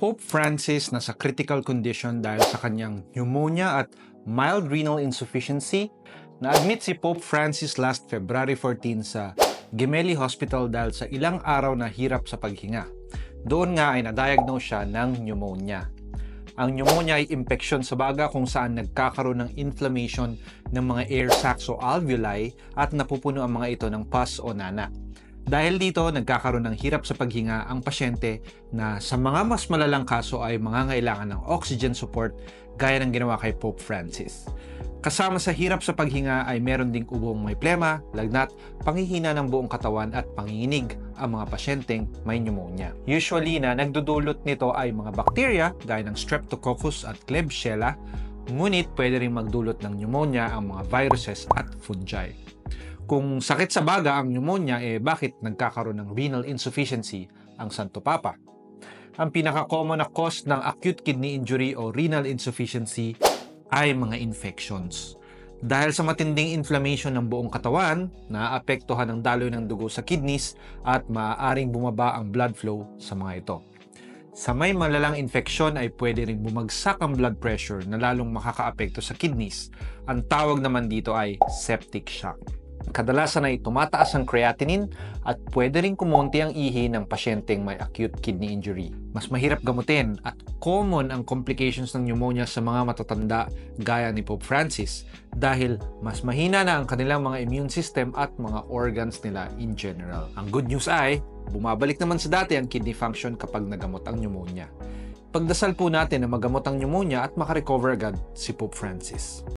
Pope Francis nasa critical condition dahil sa kanyang pneumonia at mild renal insufficiency. Na-admit si Pope Francis last February 14 sa Gemelli Hospital dahil sa ilang araw na hirap sa paghinga. Doon nga ay na-diagnose siya ng pneumonia. Ang pneumonia ay impeksyon sa baga kung saan nagkakaroon ng inflammation ng mga air sacs o alveoli at napupuno ang mga ito ng pus o nana. Dahil dito, nagkakaroon ng hirap sa paghinga ang pasyente na sa mga mas malalang kaso ay mangangailangan ng oxygen support gaya ng ginawa kay Pope Francis. Kasama sa hirap sa paghinga ay meron ding ubong may plema, lagnat, panghihina ng buong katawan at panginginig ang mga pasyenteng may pneumonia. Usually na nagdudulot nito ay mga bakterya gaya ng Streptococcus at Klebsiella, ngunit pwede rin magdulot ng pneumonia ang mga viruses at fungi. Kung sakit sa baga ang pneumonia, bakit nagkakaroon ng renal insufficiency ang Santo Papa? Ang pinaka-common na cause ng acute kidney injury o renal insufficiency ay mga infections. Dahil sa matinding inflammation ng buong katawan, naaapektuhan ang daloy ng dugo sa kidneys at maaaring bumaba ang blood flow sa mga ito. Sa may malalang infeksyon ay pwede ring bumagsak ang blood pressure na lalong makakaapekto sa kidneys. Ang tawag naman dito ay septic shock. Kadalasan ay tumataas ang creatinine at pwede rin kumonti ang ihi ng pasyenteng may acute kidney injury. Mas mahirap gamutin at common ang complications ng pneumonia sa mga matatanda gaya ni Pope Francis dahil mas mahina na ang kanilang mga immune system at mga organs nila in general. Ang good news ay, bumabalik naman sa dati ang kidney function kapag nagamot ang pneumonia. Pagdasal po natin na magamot ang pneumonia at makarecover agad si Pope Francis.